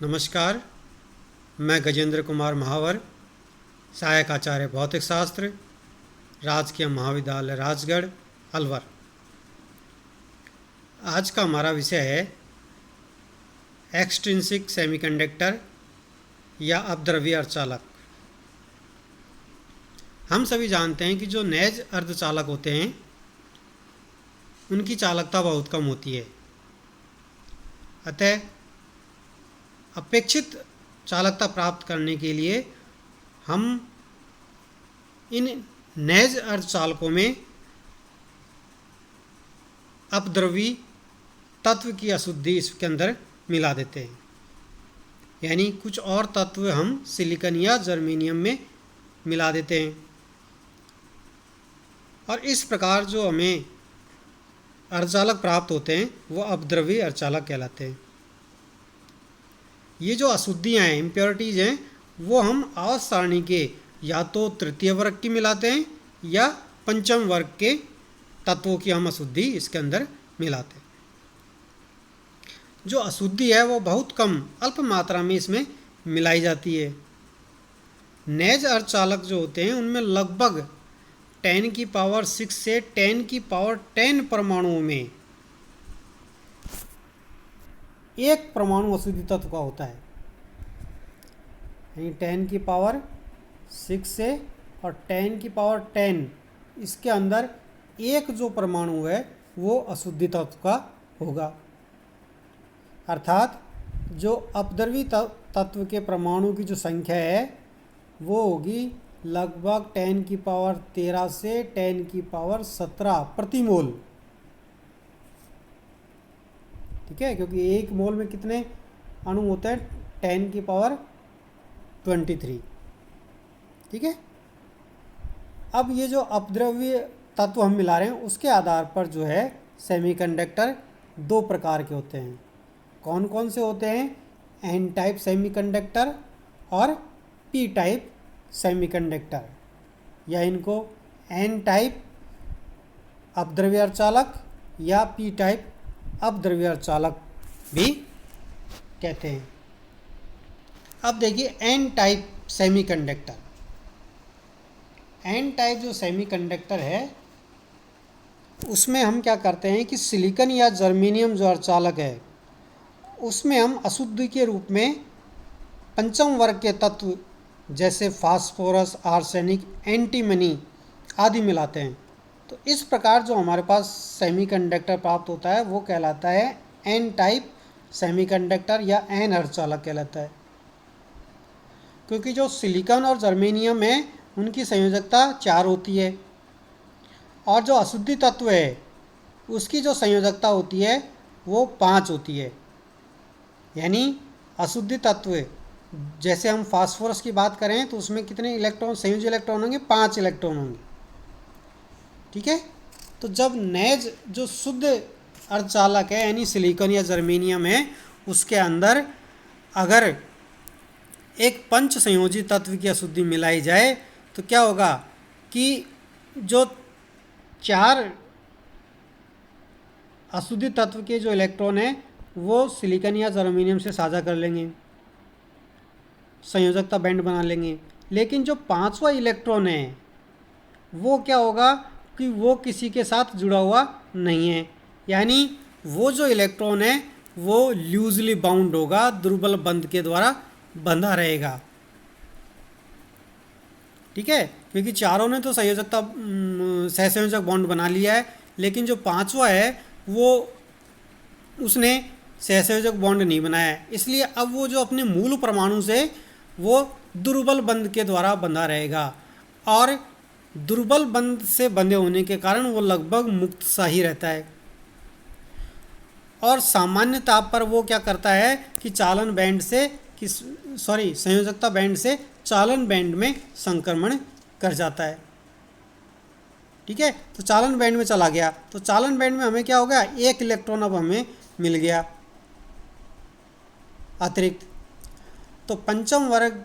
नमस्कार। मैं गजेंद्र कुमार महावर, सहायक आचार्य भौतिक शास्त्र, राजकीय महाविद्यालय राजगढ़, अलवर। आज का हमारा विषय है एक्सट्रिंसिक सेमीकंडक्टर या अपद्रव्य अर्धचालक। हम सभी जानते हैं कि जो नेज अर्धचालक होते हैं उनकी चालकता बहुत कम होती है, अतः अपेक्षित चालकता प्राप्त करने के लिए हम इन नेज अर्धचालकों में अपद्रवी तत्व की अशुद्धि इसके अंदर मिला देते हैं, यानी कुछ और तत्व हम सिलिकॉन या जर्मेनियम में मिला देते हैं और इस प्रकार जो हमें अर्धचालक प्राप्त होते हैं वो अपद्रवी अर्धचालक कहलाते हैं। ये जो अशुद्धियाँ हैं, इम्प्योरिटीज़ हैं, वो हम आवर्त सारणी के या तो तृतीय वर्ग की मिलाते हैं या पंचम वर्ग के तत्वों की हम अशुद्धि इसके अंदर मिलाते हैं। जो अशुद्धि है वो बहुत कम अल्प मात्रा में इसमें मिलाई जाती है। नेज अर्धचालक जो होते हैं उनमें लगभग 10⁻⁶ से 10⁻10 परमाणुओं में एक परमाणु अशुद्धि तत्व का होता है, यानी 10⁻⁶ से और 10⁻10 इसके अंदर एक जो परमाणु है वो अशुद्धि तत्व का होगा। अर्थात जो अपद्रवी तत्व के परमाणु की जो संख्या है वो होगी लगभग 10⁻13 से 10⁻17 प्रति मोल। ठीक है, क्योंकि एक मोल में कितने अणु होते हैं? 10⁻23। ठीक है। अब ये जो अपद्रव्य तत्व हम मिला रहे हैं उसके आधार पर जो है सेमीकंडक्टर दो प्रकार के होते हैं। कौन कौन से होते हैं? एन टाइप सेमीकंडक्टर और पी टाइप सेमीकंडक्टर, या इनको एन टाइप अपद्रव्य अर्धचालक या पी टाइप अपद्रव्य अर्धचालक भी कहते हैं। अब देखिए N type semiconductor. N type जो सेमीकंडक्टर है उसमें हम क्या करते हैं कि सिलिकॉन या जर्मेनियम जो अर्धचालक है उसमें हम अशुद्धि के रूप में पंचम वर्ग के तत्व जैसे फास्फोरस, आर्सेनिक, एंटीमनी आदि मिलाते हैं। तो इस प्रकार जो हमारे पास सेमीकंडक्टर प्राप्त होता है वो कहलाता है एन टाइप सेमीकंडक्टर या एन अर्धचालक कहलाता है, क्योंकि जो सिलिकॉन और जर्मेनियम है उनकी संयोजकता 4 होती है और जो अशुद्धि तत्व है उसकी जो संयोजकता होती है वो 5 होती है। यानी अशुद्धि तत्व जैसे हम फास्फोरस की बात करें तो उसमें कितने इलेक्ट्रॉन, संयोजी इलेक्ट्रॉन होंगे? 5 इलेक्ट्रॉन होंगे। ठीक है। तो जब नेज जो शुद्ध अर्धचालक है यानी सिलिकॉन या जर्मेनियम है उसके अंदर अगर एक पंच संयोजी तत्व की अशुद्धि मिलाई जाए तो क्या होगा कि जो 4 अशुद्धि तत्व के जो इलेक्ट्रॉन हैं वो सिलिकॉन या जर्मेनियम से साझा कर लेंगे, संयोजकता बैंड बना लेंगे, लेकिन जो 5वां इलेक्ट्रॉन है वो क्या होगा कि वो किसी के साथ जुड़ा हुआ नहीं है, यानी वो जो इलेक्ट्रॉन है वो लूजली बाउंड होगा, दुर्बल बंध के द्वारा बंधा रहेगा। ठीक है, क्योंकि चारों ने तो संयोजकता सहसंयोजक बॉन्ड बना लिया है, लेकिन जो 5वां है वो उसने सहसंयोजक बॉन्ड नहीं बनाया है, इसलिए अब वो जो अपने मूल परमाणु से वो दुर्बल बंध के द्वारा बंधा रहेगा और दुर्बल बंध से बंधे होने के कारण वो लगभग मुक्त सा ही रहता है और सामान्य ताप पर वो क्या करता है कि चालन बैंड से संयोजकता बैंड से चालन बैंड में संक्रमण कर जाता है। ठीक है, तो चालन बैंड में चला गया तो चालन बैंड में हमें क्या हो गया? एक इलेक्ट्रॉन अब हमें मिल गया अतिरिक्त। तो पंचम वर्ग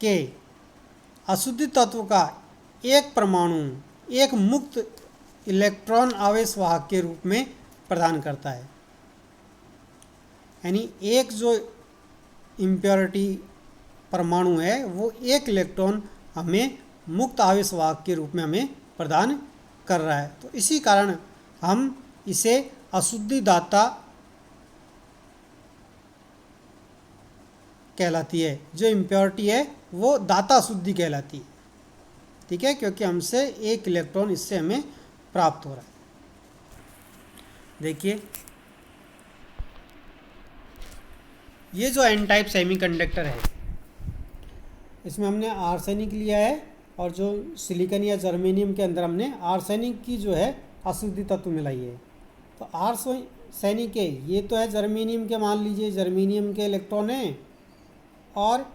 के अशुद्धि तत्व का एक परमाणु एक मुक्त इलेक्ट्रॉन आवेश वाहक के रूप में प्रदान करता है। यानी एक जो इम्प्योरिटी परमाणु है वो एक इलेक्ट्रॉन हमें मुक्त आवेश वाहक के रूप में हमें प्रदान कर रहा है। तो इसी कारण हम इसे अशुद्धि दाता कहलाती है। जो इम्प्योरिटी है वो दाता अशुद्धि कहलाती है, ठीक है, क्योंकि हमसे एक इलेक्ट्रॉन इससे हमें प्राप्त हो रहा है। देखिए ये जो एन टाइप सेमीकंडक्टर है इसमें हमने आर्सेनिक लिया है और जो सिलिकॉन या जर्मेनियम के अंदर हमने आर्सेनिक की जो है अशुद्धि तत्व मिलाई है। तो आर्सेनिक है, ये तो है जर्मेनियम के, मान लीजिए जर्मेनियम के इलेक्ट्रॉन हैं और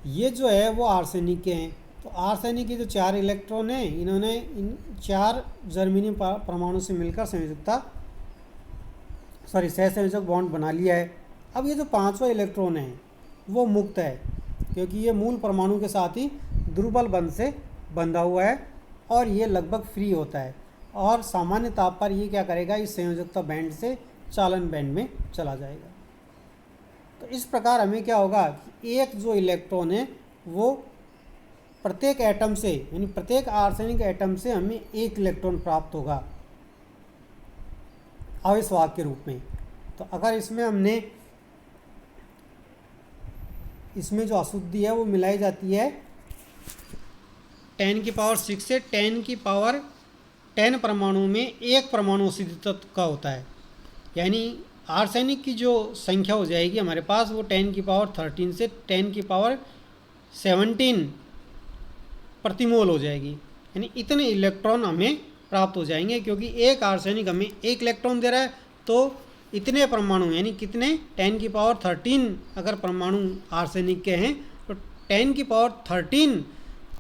ये जो है वो आर्सेनिक के हैं। तो आर्सेनिक के जो 4 इलेक्ट्रॉन हैं इन्होंने इन 4 जर्मेनियम परमाणु से मिलकर सहसंयोजक बॉन्ड बना लिया है। अब ये जो 5वां इलेक्ट्रॉन है वो मुक्त है, क्योंकि ये मूल परमाणु के साथ ही दुर्बल बंध से बंधा हुआ है और ये लगभग फ्री होता है और सामान्य ताप पर ये क्या करेगा, इस संयोजकता बैंड से चालन बैंड में चला जाएगा। तो इस प्रकार हमें क्या होगा कि एक जो इलेक्ट्रॉन है वो प्रत्येक एटम से, यानी प्रत्येक आर्सेनिक एटम से हमें एक इलेक्ट्रॉन प्राप्त होगा आवेश वाहक के रूप में। तो अगर इसमें जो अशुद्धि है वो मिलाई जाती है 10⁻6 से 10⁻10 परमाणु में एक परमाणु अशुद्धि तत्व का होता है। यानी आर्सेनिक की जो संख्या हो जाएगी हमारे पास वो 10⁻13 से 10⁻17 प्रतिमोल हो जाएगी। यानी इतने इलेक्ट्रॉन हमें प्राप्त हो जाएंगे, क्योंकि एक आर्सेनिक हमें एक इलेक्ट्रॉन दे रहा है। तो इतने परमाणु यानी कितने 10⁻13 अगर परमाणु आर्सेनिक के हैं तो 10⁻13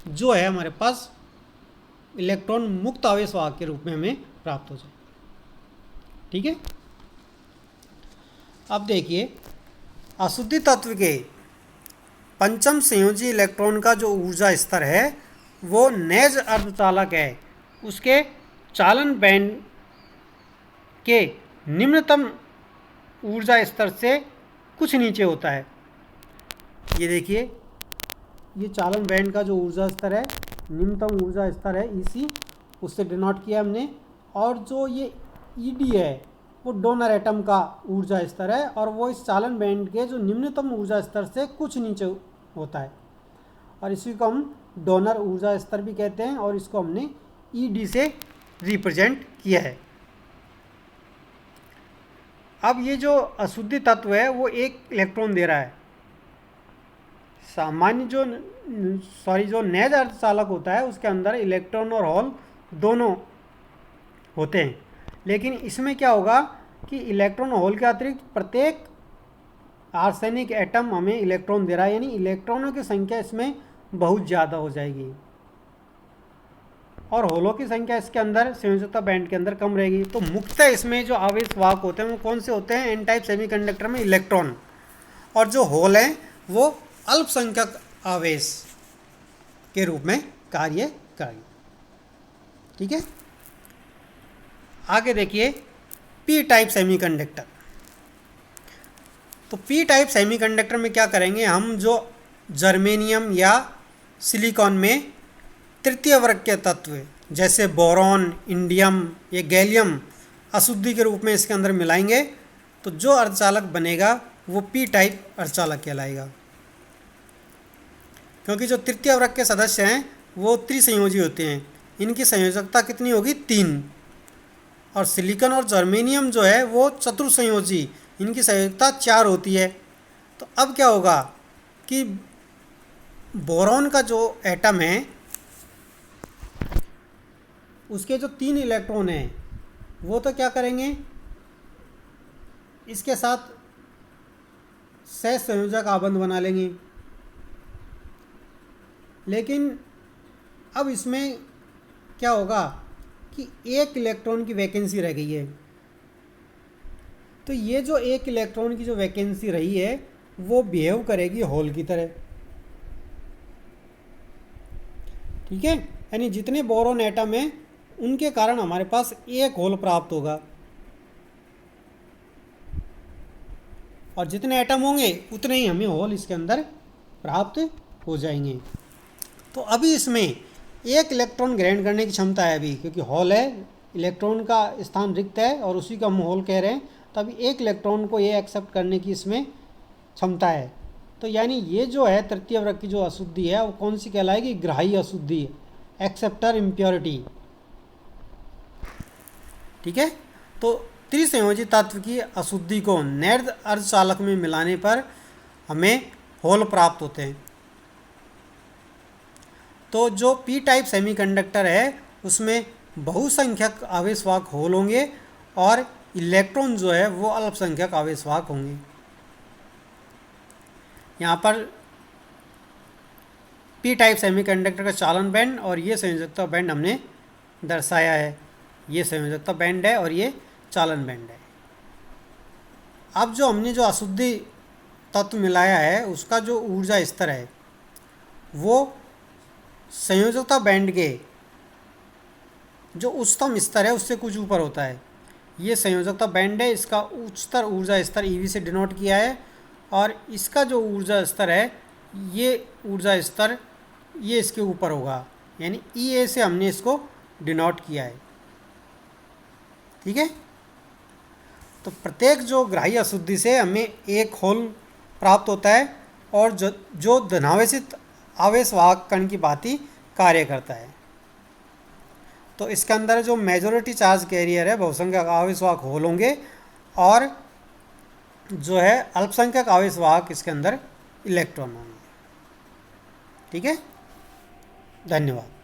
जो है हमारे पास इलेक्ट्रॉन मुक्त आवेश वाहक के रूप में हमें प्राप्त हो जाए। ठीक है, अब देखिए अशुद्धि तत्व के पंचम संयोजी इलेक्ट्रॉन का जो ऊर्जा स्तर है वो नेज अर्धचालक है, उसके चालन बैंड के निम्नतम ऊर्जा स्तर से कुछ नीचे होता है। ये देखिए ये चालन बैंड का जो ऊर्जा स्तर है, निम्नतम ऊर्जा स्तर है EC, उससे डिनोट किया हमने। और जो ये ED है वो डोनर एटम का ऊर्जा स्तर है और वो इस चालन बैंड के जो निम्नतम ऊर्जा स्तर से कुछ नीचे होता है और इसी को हम डोनर ऊर्जा स्तर भी कहते हैं और इसको हमने ED से रिप्रेजेंट किया है। अब ये जो अशुद्धि तत्व है वो एक इलेक्ट्रॉन दे रहा है। सामान्य जो नेज अर्धचालक होता है उसके अंदर इलेक्ट्रॉन और होल दोनों होते हैं, लेकिन इसमें क्या होगा कि इलेक्ट्रॉन और होल के अतिरिक्त प्रत्येक आर्सेनिक एटम हमें इलेक्ट्रॉन दे रहा है, यानी इलेक्ट्रॉनों की संख्या इसमें बहुत ज़्यादा हो जाएगी और होलों की संख्या इसके अंदर संयोजकता बैंड के अंदर कम रहेगी। तो मुख्यतः इसमें जो आवेश वाहक होते हैं वो कौन से होते हैं? एन टाइप सेमीकंडक्टर में इलेक्ट्रॉन, और जो होल हैं वो अल्पसंख्यक आवेश के रूप में कार्य करेंगे। ठीक है, आगे देखिए पी टाइप सेमीकंडक्टर। तो पी टाइप सेमीकंडक्टर में क्या करेंगे, हम जो जर्मेनियम या सिलिकॉन में तृतीय वर्ग के तत्व जैसे बोरॉन, इंडियम या गैलियम अशुद्धि के रूप में इसके अंदर मिलाएंगे तो जो अर्धचालक बनेगा वो पी टाइप अर्धचालक कहलाएगा। क्योंकि जो तृतीय वर्ग के सदस्य हैं वो त्रिसंयोजी होते हैं, इनकी संयोजकता कितनी होगी? 3। और सिलिकॉन और जर्मेनियम जो है वो चतुर्संयोजी, इनकी संयोजकता 4 होती है। तो अब क्या होगा कि बोरॉन का जो एटम है उसके जो 3 इलेक्ट्रॉन हैं वो तो क्या करेंगे, इसके साथ सहसंयोजक आबंध बना लेंगे। लेकिन अब इसमें क्या होगा कि एक इलेक्ट्रॉन की वैकेंसी रह गई है। तो ये जो एक इलेक्ट्रॉन की जो वैकेंसी रही है वो बिहेव करेगी होल की तरह। ठीक है, यानी जितने बोरॉन एटम हैं उनके कारण हमारे पास एक होल प्राप्त होगा और जितने एटम होंगे उतने ही हमें होल इसके अंदर प्राप्त हो जाएंगे। तो अभी इसमें एक इलेक्ट्रॉन ग्रहण करने की क्षमता है अभी, क्योंकि होल है, इलेक्ट्रॉन का स्थान रिक्त है और उसी का हम होल कह रहे हैं, तो अभी एक इलेक्ट्रॉन को ये एक्सेप्ट करने की इसमें क्षमता है। तो यानी ये जो है तृतीय वर्ग की जो अशुद्धि है वो कौन सी कहलाएगी? ग्राही अशुद्धि, एक्सेप्टर इम्प्योरिटी। ठीक है, तो त्रिसंयोजी तत्व की अशुद्धि को नैर्द अर्धचालक में मिलाने पर हमें होल प्राप्त होते हैं। तो जो पी टाइप सेमीकंडक्टर है उसमें बहुसंख्यक आवेशवाहक होल होंगे और इलेक्ट्रॉन जो है वो अल्पसंख्यक आवेशवाहक होंगे। यहाँ पर पी टाइप सेमीकंडक्टर का चालन बैंड और ये संयोजकता बैंड हमने दर्शाया है। ये संयोजकता बैंड है और ये चालन बैंड है। अब जो हमने जो अशुद्धि तत्व मिलाया है उसका जो ऊर्जा स्तर है वो संयोजकता बैंड के जो उच्चतम स्तर है उससे कुछ ऊपर होता है। ये संयोजकता बैंड है, इसका उच्चतर ऊर्जा स्तर ईवी से डिनोट किया है और इसका जो ऊर्जा स्तर है ये ऊर्जा स्तर ये इसके ऊपर होगा, यानी ई से हमने इसको डिनोट किया है। ठीक है, तो प्रत्येक जो ग्राही अशुद्धि से हमें एक होल प्राप्त होता है और जो धनावेशित आवेशवाहक कण की भांति कार्य करता है। तो इसके अंदर जो मेजॉरिटी चार्ज कैरियर है बहुसंख्यक आवेशवाहक होल होंगे और जो है अल्पसंख्यक आवेशवाहक इसके अंदर इलेक्ट्रॉन होंगे। ठीक है, धन्यवाद।